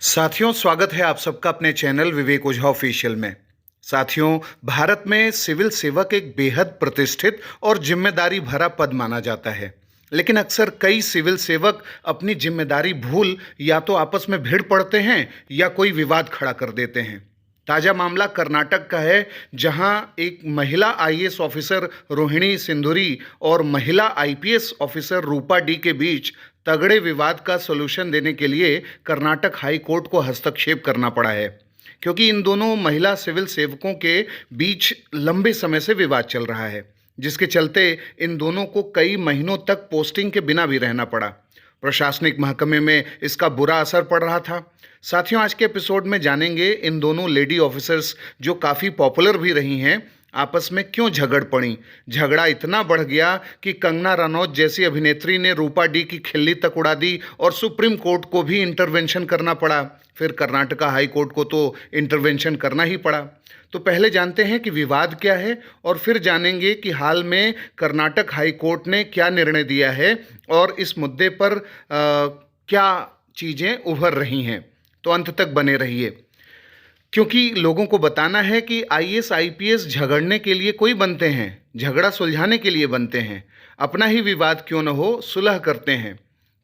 साथियों, स्वागत है आप सबका अपने चैनल विवेक ओझा ऑफिशियल में। साथियों, भारत में सिविल सेवक एक बेहद प्रतिष्ठित और जिम्मेदारी भरा पद माना जाता है। लेकिन अक्सर कई सिविल सेवक अपनी जिम्मेदारी भूल या तो आपस में भिड़ पड़ते हैं या कोई विवाद खड़ा कर देते हैं। ताजा मामला कर्नाटक का है, जहां एक महिला आईएएस ऑफिसर रोहिणी सिंधूरी और महिला आईपीएस ऑफिसर रूपा डी के बीच तगड़े विवाद का सॉल्यूशन देने के लिए कर्नाटक हाई कोर्ट को हस्तक्षेप करना पड़ा है, क्योंकि इन दोनों महिला सिविल सेवकों के बीच लंबे समय से विवाद चल रहा है, जिसके चलते इन दोनों को कई महीनों तक पोस्टिंग के बिना भी रहना पड़ा। प्रशासनिक महकमे में इसका बुरा असर पड़ रहा था। साथियों, आज के एपिसोड में जानेंगे इन दोनों लेडी ऑफिसर्स, जो काफ़ी पॉपुलर भी रही हैं, आपस में क्यों झगड़ पड़ी। झगड़ा इतना बढ़ गया कि कंगना रनौत जैसी अभिनेत्री ने रूपा डी की खिल्ली तक उड़ा दी और सुप्रीम कोर्ट को भी इंटरवेंशन करना पड़ा। फिर कर्नाटका हाई कोर्ट को तो इंटरवेंशन करना ही पड़ा। तो पहले जानते हैं कि विवाद क्या है और फिर जानेंगे कि हाल में कर्नाटक हाई कोर्ट ने क्या निर्णय दिया है और इस मुद्दे पर क्या चीज़ें उभर रही हैं। तो अंत तक बने रहिए, क्योंकि लोगों को बताना है कि आईएएस आईपीएस झगड़ने के लिए कोई बनते हैं, झगड़ा सुलझाने के लिए बनते हैं। अपना ही विवाद क्यों न हो, सुलह करते हैं।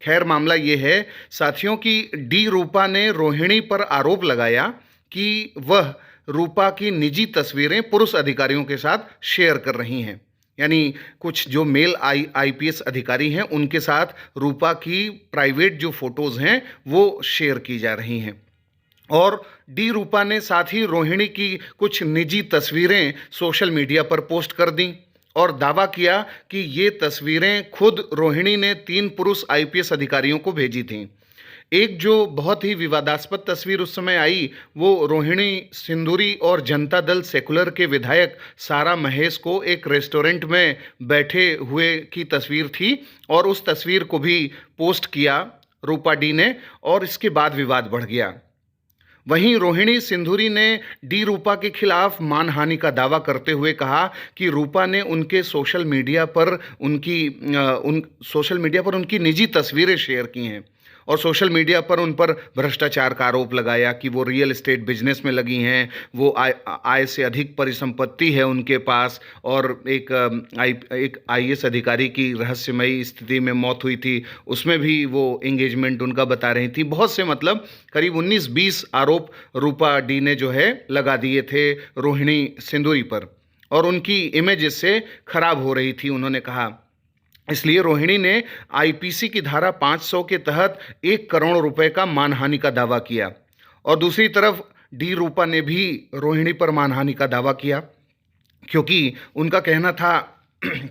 खैर, मामला ये है साथियों कि डी रूपा ने रोहिणी पर आरोप लगाया कि वह रूपा की निजी तस्वीरें पुरुष अधिकारियों के साथ शेयर कर रही हैं। यानी कुछ जो मेल आईपीएस अधिकारी हैं, उनके साथ रूपा की प्राइवेट जो फोटोज़ हैं वो शेयर की जा रही हैं। और डी रूपा ने साथ ही रोहिणी की कुछ निजी तस्वीरें सोशल मीडिया पर पोस्ट कर दी और दावा किया कि ये तस्वीरें खुद रोहिणी ने 3 पुरुष आईपीएस अधिकारियों को भेजी थीं। एक जो बहुत ही विवादास्पद तस्वीर उस समय आई, वो रोहिणी सिंधूरी और जनता दल सेकुलर के विधायक सारा महेश को एक रेस्टोरेंट में बैठे हुए की तस्वीर थी और उस तस्वीर को भी पोस्ट किया रूपा डी ने और इसके बाद विवाद बढ़ गया। वहीं रोहिणी सिंधूरी ने डी रूपा के खिलाफ मानहानि का दावा करते हुए कहा कि रूपा ने उनके सोशल मीडिया पर उनकी निजी तस्वीरें शेयर की हैं और सोशल मीडिया पर उन पर भ्रष्टाचार का आरोप लगाया कि वो रियल एस्टेट बिजनेस में लगी हैं, वो आय से अधिक परिसंपत्ति है उनके पास और एक आईएएस अधिकारी की रहस्यमयी स्थिति में मौत हुई थी, उसमें भी वो एंगेजमेंट उनका बता रही थी। बहुत से मतलब करीब 19-20 आरोप रूपा डी ने जो है लगा दिए थे रोहिणी सिंधूरी पर और उनकी इमेज इससे खराब हो रही थी, उन्होंने कहा। इसलिए रोहिणी ने आईपीसी की धारा 500 के तहत 1 करोड़ रुपए का मानहानि का दावा किया और दूसरी तरफ डी रूपा ने भी रोहिणी पर मानहानि का दावा किया, क्योंकि उनका कहना था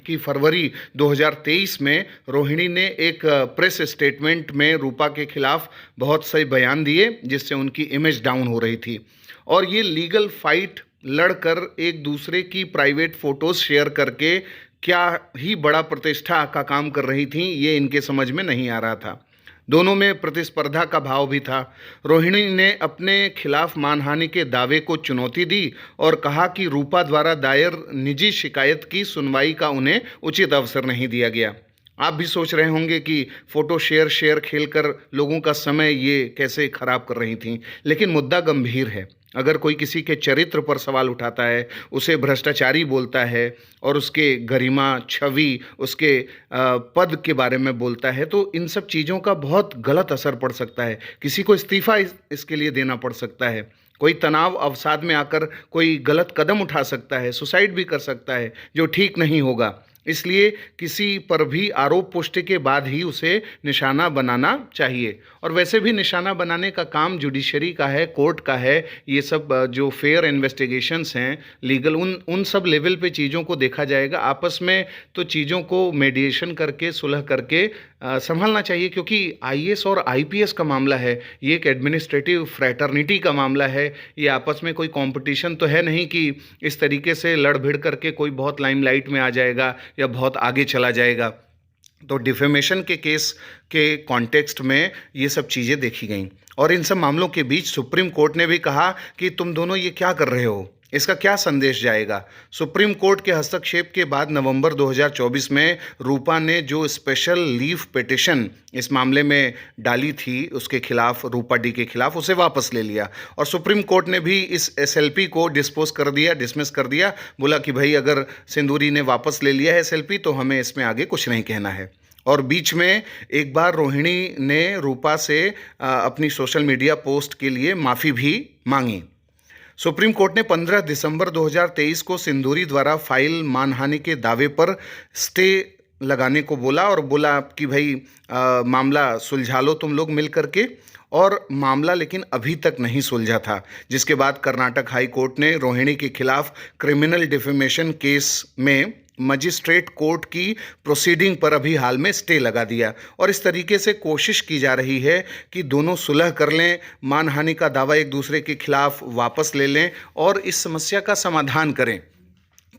कि फरवरी 2023 में रोहिणी ने एक प्रेस स्टेटमेंट में रूपा के खिलाफ बहुत से बयान दिए, जिससे उनकी इमेज डाउन हो रही थी और ये लीगल फाइट लड़कर एक दूसरे की प्राइवेट फ़ोटोज़ शेयर करके क्या ही बड़ा प्रतिष्ठा का काम कर रही थी, ये इनके समझ में नहीं आ रहा था। दोनों में प्रतिस्पर्धा का भाव भी था। रोहिणी ने अपने खिलाफ मानहानि के दावे को चुनौती दी और कहा कि रूपा द्वारा दायर निजी शिकायत की सुनवाई का उन्हें उचित अवसर नहीं दिया गया। आप भी सोच रहे होंगे कि फ़ोटो शेयर खेलकर लोगों का समय ये कैसे ख़राब कर रही थीं, लेकिन मुद्दा गंभीर है। अगर कोई किसी के चरित्र पर सवाल उठाता है, उसे भ्रष्टाचारी बोलता है और उसके गरिमा, छवि, उसके पद के बारे में बोलता है, तो इन सब चीज़ों का बहुत गलत असर पड़ सकता है। किसी को इस्तीफ़ा इसके लिए देना पड़ सकता है। कोई तनाव अवसाद में आकर कोई गलत कदम उठा सकता है, सुसाइड भी कर सकता है, जो ठीक नहीं होगा। इसलिए किसी पर भी आरोप पुष्टि के बाद ही उसे निशाना बनाना चाहिए और वैसे भी निशाना बनाने का काम जुडिशरी का है, कोर्ट का है। ये सब जो फेयर इन्वेस्टिगेशंस हैं, लीगल, उन सब लेवल पे चीज़ों को देखा जाएगा। आपस में तो चीज़ों को मेडिएशन करके, सुलह करके संभालना चाहिए, क्योंकि आईएएस और आईपीएस का मामला है, ये एक एडमिनिस्ट्रेटिव फ्रैटर्निटी का मामला है। ये आपस में कोई कंपटीशन तो है नहीं कि इस तरीके से लड़ भिड़ करके कोई बहुत लाइमलाइट में आ जाएगा या बहुत आगे चला जाएगा। तो डिफेमेशन के केस के कॉन्टेक्स्ट में ये सब चीज़ें देखी गईं और इन सब मामलों के बीच सुप्रीम कोर्ट ने भी कहा कि तुम दोनों ये क्या कर रहे हो, इसका क्या संदेश जाएगा? सुप्रीम कोर्ट के हस्तक्षेप के बाद नवंबर 2024 में रूपा ने जो स्पेशल लीव पिटिशन इस मामले में डाली थी उसके खिलाफ, रूपा डी के खिलाफ, उसे वापस ले लिया और सुप्रीम कोर्ट ने भी इस एसएलपी को डिस्पोज कर दिया, डिसमिस कर दिया। बोला कि भाई अगर सिंदूरी ने वापस ले लिया है एसएलपी तो हमें इसमें आगे कुछ नहीं कहना है। और बीच में एक बार रोहिणी ने रूपा से अपनी सोशल मीडिया पोस्ट के लिए माफ़ी भी मांगी। सुप्रीम कोर्ट ने 15 दिसंबर 2023 को सिंदूरी द्वारा फाइल मानहानि के दावे पर स्टे लगाने को बोला और बोला कि भाई मामला सुलझा लो तुम लोग मिल करके। और मामला लेकिन अभी तक नहीं सुलझा था, जिसके बाद कर्नाटक हाई कोर्ट ने रोहिणी के खिलाफ क्रिमिनल डिफेमेशन केस में मजिस्ट्रेट कोर्ट की प्रोसीडिंग पर अभी हाल में स्टे लगा दिया। और इस तरीके से कोशिश की जा रही है कि दोनों सुलह कर लें, मानहानि का दावा एक दूसरे के खिलाफ वापस ले लें और इस समस्या का समाधान करें,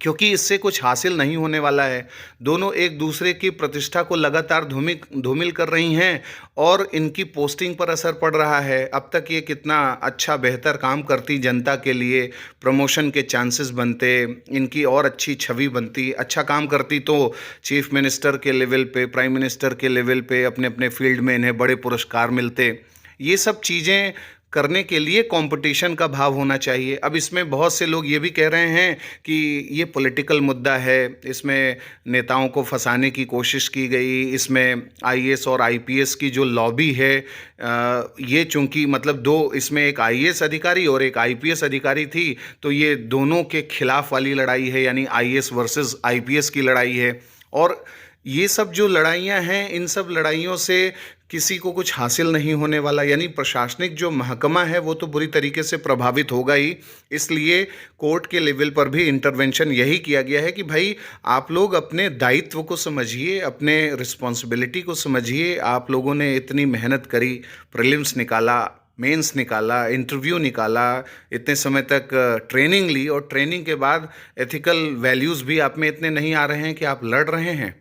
क्योंकि इससे कुछ हासिल नहीं होने वाला है। दोनों एक दूसरे की प्रतिष्ठा को लगातार धूमिल कर रही हैं और इनकी पोस्टिंग पर असर पड़ रहा है। अब तक ये कितना अच्छा बेहतर काम करती, जनता के लिए प्रमोशन के चांसेस बनते, इनकी और अच्छी छवि बनती, अच्छा काम करती तो चीफ मिनिस्टर के लेवल पे, प्राइम मिनिस्टर के लेवल पे अपने अपने फील्ड में इन्हें बड़े पुरस्कार मिलते। ये सब चीज़ें करने के लिए कंपटीशन का भाव होना चाहिए। अब इसमें बहुत से लोग ये भी कह रहे हैं कि ये पॉलिटिकल मुद्दा है, इसमें नेताओं को फंसाने की कोशिश की गई, इसमें आईएएस और आईपीएस की जो लॉबी है, ये चूंकि मतलब दो, इसमें एक आईएएस अधिकारी और एक आईपीएस अधिकारी थी, तो ये दोनों के खिलाफ वाली लड़ाई है, यानी आईएएस वर्सेस आईपीएस की लड़ाई है। और ये सब जो लड़ाइयाँ हैं, इन सब लड़ाइयों से किसी को कुछ हासिल नहीं होने वाला, यानी प्रशासनिक जो महकमा है वो तो बुरी तरीके से प्रभावित होगा ही। इसलिए कोर्ट के लेवल पर भी इंटरवेंशन यही किया गया है कि भाई आप लोग अपने दायित्व को समझिए, अपने रिस्पॉन्सिबिलिटी को समझिए। आप लोगों ने इतनी मेहनत करी, प्रीलिम्स निकाला, मेंस निकाला, इंटरव्यू निकाला, इतने समय तक ट्रेनिंग ली और ट्रेनिंग के बाद एथिकल वैल्यूज़ भी आप में इतने नहीं आ रहे हैं कि आप लड़ रहे हैं।